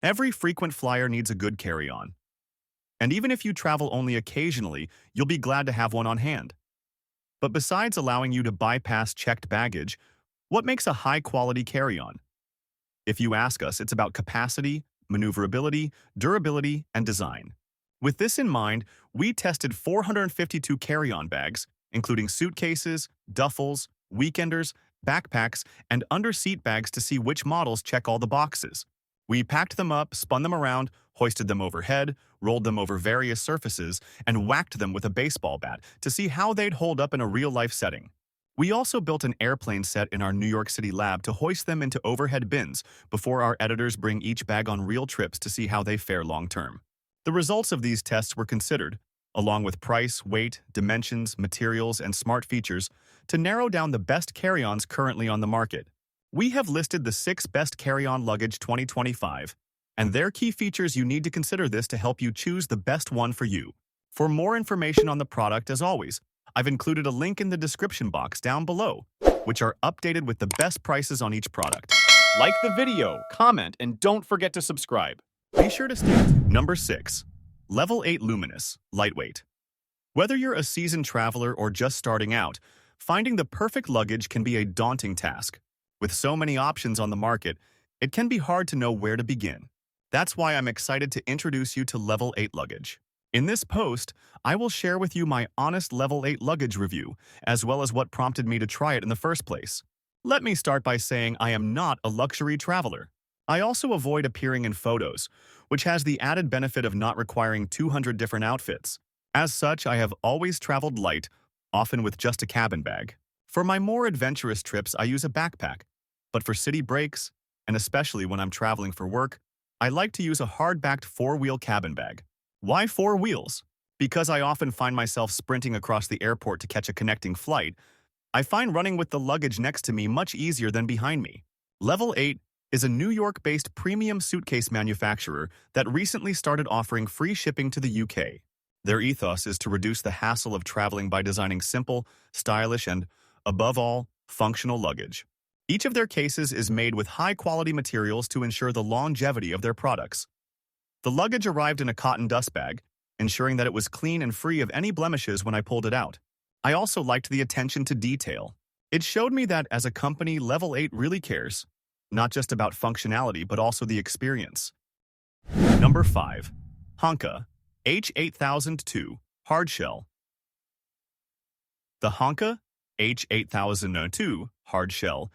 Every frequent flyer needs a good carry-on. And even if you travel only occasionally, you'll be glad to have one on hand. But besides allowing you to bypass checked baggage, what makes a high-quality carry-on? If you ask us, it's about capacity, maneuverability, durability, and design. With this in mind, we tested 452 carry-on bags, including suitcases, duffels, weekenders, backpacks, and under-seat bags to see which models check all the boxes. We packed them up, spun them around, hoisted them overhead, rolled them over various surfaces, and whacked them with a baseball bat to see how they'd hold up in a real-life setting. We also built an airplane set in our New York City lab to hoist them into overhead bins before our editors bring each bag on real trips to see how they fare long-term. The results of these tests were considered, along with price, weight, dimensions, materials, and smart features, to narrow down the best carry-ons currently on the market. We have listed the 6 best carry-on luggage 2025, and their key features. You need to consider this to help you choose the best one for you. For more information on the product, as always, I've included a link in the description box down below, which are updated with the best prices on each product. Like the video, comment, and don't forget to subscribe. Be sure to stay. Number 6. Level 8 Luminous, Lightweight. Whether you're a seasoned traveler or just starting out, finding the perfect luggage can be a daunting task. With so many options on the market, it can be hard to know where to begin. That's why I'm excited to introduce you to Level 8 Luggage. In this post, I will share with you my honest Level 8 luggage review, as well as what prompted me to try it in the first place. Let me start by saying I am not a luxury traveler. I also avoid appearing in photos, which has the added benefit of not requiring 200 different outfits. As such, I have always traveled light, often with just a cabin bag. For my more adventurous trips, I use a backpack. But for city breaks, and especially when I'm traveling for work, I like to use a hard-backed 4-wheel cabin bag. Why 4 wheels? Because I often find myself sprinting across the airport to catch a connecting flight. I find running with the luggage next to me much easier than behind me. Level 8 is a New York-based premium suitcase manufacturer that recently started offering free shipping to the UK. Their ethos is to reduce the hassle of traveling by designing simple, stylish, and, above all, functional luggage. Each of their cases is made with high-quality materials to ensure the longevity of their products. The luggage arrived in a cotton dust bag, ensuring that it was clean and free of any blemishes when I pulled it out. I also liked the attention to detail. It showed me that, as a company, Level 8 really cares, not just about functionality but also the experience. Number 5. Honka H8002 Hardshell. The Honka H8002 Hardshell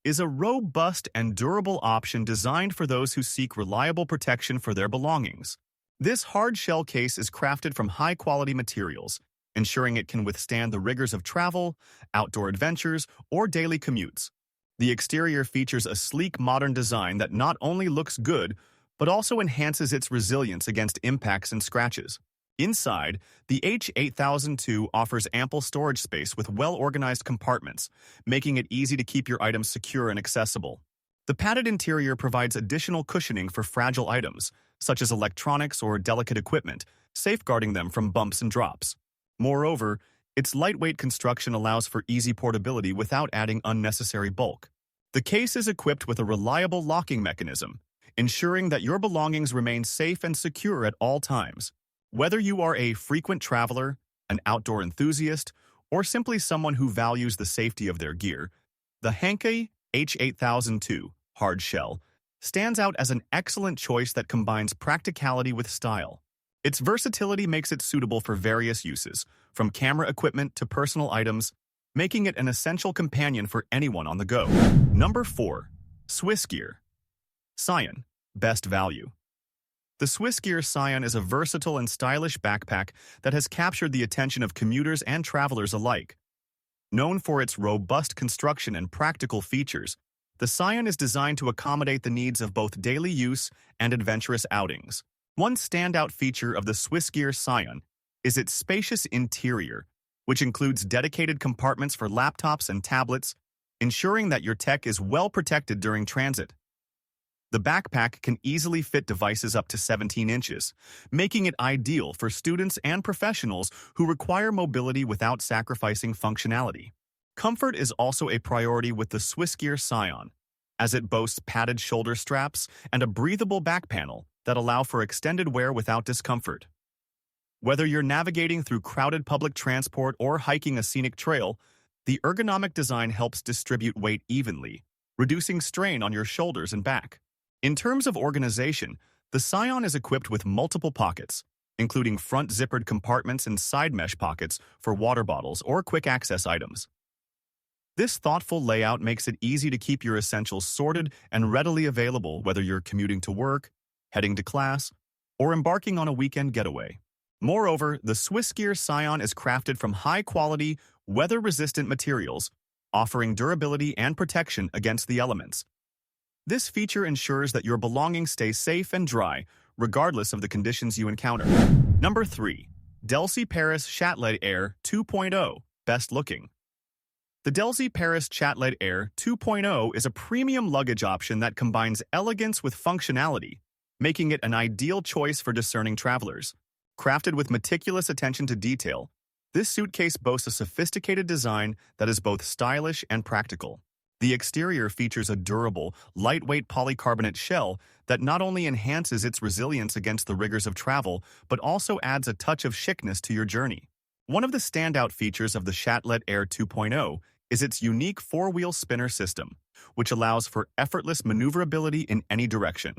is a robust and durable option designed for those who seek reliable protection for their belongings. This hard shell case is crafted from high-quality materials, ensuring it can withstand the rigors of travel, outdoor adventures, or daily commutes. The exterior features a sleek modern design that not only looks good, but also enhances its resilience against impacts and scratches. Inside, the H8002 offers ample storage space with well-organized compartments, making it easy to keep your items secure and accessible. The padded interior provides additional cushioning for fragile items, such as electronics or delicate equipment, safeguarding them from bumps and drops. Moreover, its lightweight construction allows for easy portability without adding unnecessary bulk. The case is equipped with a reliable locking mechanism, ensuring that your belongings remain safe and secure at all times. Whether you are a frequent traveler, an outdoor enthusiast, or simply someone who values the safety of their gear, the Honka H8002 Hard Shell stands out as an excellent choice that combines practicality with style. Its versatility makes it suitable for various uses, from camera equipment to personal items, making it an essential companion for anyone on the go. Number 4. Swiss Gear Scion Best Value. The Swiss Gear Scion is a versatile and stylish backpack that has captured the attention of commuters and travelers alike. Known for its robust construction and practical features, the Scion is designed to accommodate the needs of both daily use and adventurous outings. One standout feature of the Swiss Gear Scion is its spacious interior, which includes dedicated compartments for laptops and tablets, ensuring that your tech is well protected during transit. The backpack can easily fit devices up to 17 inches, making it ideal for students and professionals who require mobility without sacrificing functionality. Comfort is also a priority with the Swiss Gear Scion. as it boasts padded shoulder straps and a breathable back panel that allow for extended wear without discomfort. Whether you're navigating through crowded public transport or hiking a scenic trail, the ergonomic design helps distribute weight evenly, reducing strain on your shoulders and back. In terms of organization, the Scion is equipped with multiple pockets, including front zippered compartments and side mesh pockets for water bottles or quick access items. This thoughtful layout makes it easy to keep your essentials sorted and readily available whether you're commuting to work, heading to class, or embarking on a weekend getaway. Moreover, the Swissgear Scion is crafted from high-quality, weather-resistant materials, offering durability and protection against the elements. This feature ensures that your belongings stay safe and dry, regardless of the conditions you encounter. Number 3. Delcy Paris Chatelet Air 2.0 Best Looking. The Delcy Paris Chatelet Air 2.0 is a premium luggage option that combines elegance with functionality, making it an ideal choice for discerning travelers. Crafted with meticulous attention to detail, this suitcase boasts a sophisticated design that is both stylish and practical. The exterior features a durable, lightweight polycarbonate shell that not only enhances its resilience against the rigors of travel, but also adds a touch of chicness to your journey. One of the standout features of the Chatelet Air 2.0 is its unique four-wheel spinner system, which allows for effortless maneuverability in any direction.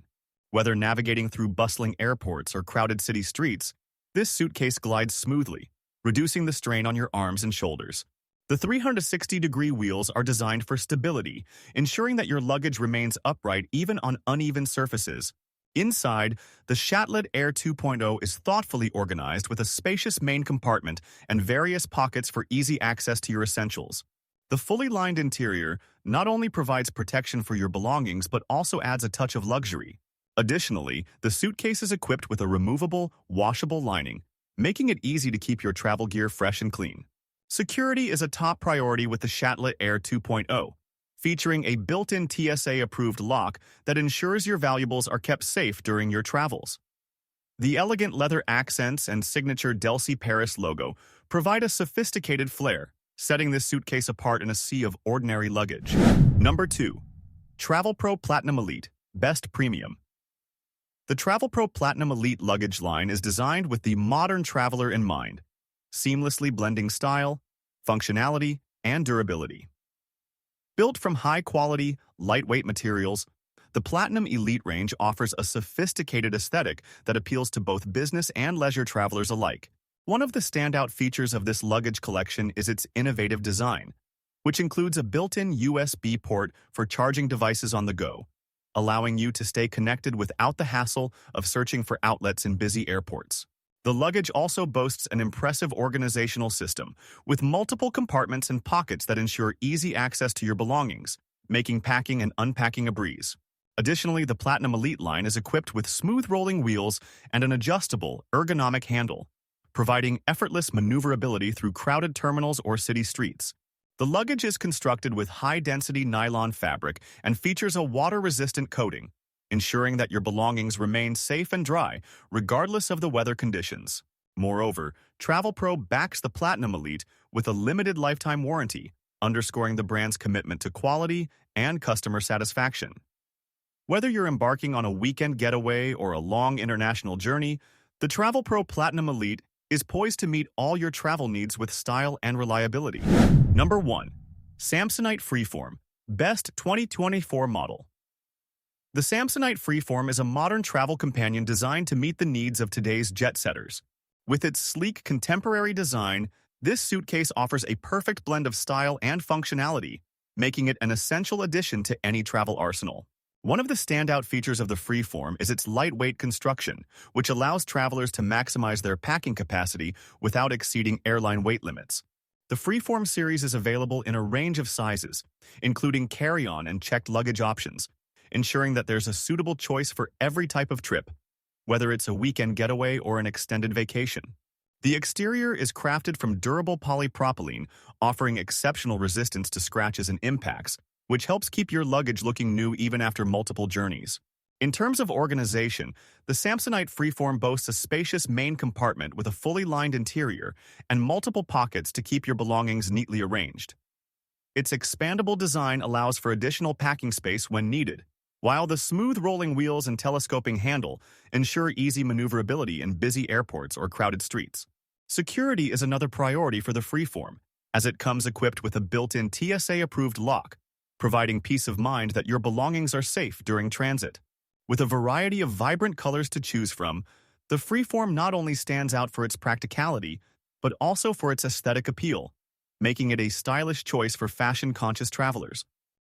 Whether navigating through bustling airports or crowded city streets, this suitcase glides smoothly, reducing the strain on your arms and shoulders. The 360-degree wheels are designed for stability, ensuring that your luggage remains upright even on uneven surfaces. Inside, the Chatelet Air 2.0 is thoughtfully organized with a spacious main compartment and various pockets for easy access to your essentials. The fully lined interior not only provides protection for your belongings but also adds a touch of luxury. Additionally, the suitcase is equipped with a removable, washable lining, making it easy to keep your travel gear fresh and clean. Security is a top priority with the Chatelet Air 2.0, featuring a built-in TSA-approved lock that ensures your valuables are kept safe during your travels. The elegant leather accents and signature Delcy Paris logo provide a sophisticated flair, setting this suitcase apart in a sea of ordinary luggage. Number 2. Travel Pro Platinum Elite Best Premium. The Travel Pro Platinum Elite luggage line is designed with the modern traveler in mind, seamlessly blending style, functionality, and durability. Built from high-quality, lightweight materials, the Platinum Elite range offers a sophisticated aesthetic that appeals to both business and leisure travelers alike. One of the standout features of this luggage collection is its innovative design, which includes a built-in USB port for charging devices on the go, allowing you to stay connected without the hassle of searching for outlets in busy airports. The luggage also boasts an impressive organizational system, with multiple compartments and pockets that ensure easy access to your belongings, making packing and unpacking a breeze. Additionally, the Platinum Elite line is equipped with smooth rolling wheels and an adjustable, ergonomic handle, providing effortless maneuverability through crowded terminals or city streets. The luggage is constructed with high-density nylon fabric and features a water-resistant coating, ensuring that your belongings remain safe and dry, regardless of the weather conditions. Moreover, Travel Pro backs the Platinum Elite with a limited lifetime warranty, underscoring the brand's commitment to quality and customer satisfaction. Whether you're embarking on a weekend getaway or a long international journey, the Travel Pro Platinum Elite is poised to meet all your travel needs with style and reliability. Number 1. Samsonite Freeform Best 2024 Model. The Samsonite Freeform is a modern travel companion designed to meet the needs of today's jet-setters. With its sleek, contemporary design, this suitcase offers a perfect blend of style and functionality, making it an essential addition to any travel arsenal. One of the standout features of the Freeform is its lightweight construction, which allows travelers to maximize their packing capacity without exceeding airline weight limits. The Freeform series is available in a range of sizes, including carry-on and checked luggage options, ensuring that there's a suitable choice for every type of trip, whether it's a weekend getaway or an extended vacation. The exterior is crafted from durable polypropylene, offering exceptional resistance to scratches and impacts, which helps keep your luggage looking new even after multiple journeys. In terms of organization, the Samsonite Freeform boasts a spacious main compartment with a fully lined interior and multiple pockets to keep your belongings neatly arranged. Its expandable design allows for additional packing space when needed, while the smooth rolling wheels and telescoping handle ensure easy maneuverability in busy airports or crowded streets. Security is another priority for the Freeform, as it comes equipped with a built-in TSA-approved lock, providing peace of mind that your belongings are safe during transit. With a variety of vibrant colors to choose from, the Freeform not only stands out for its practicality, but also for its aesthetic appeal, making it a stylish choice for fashion-conscious travelers.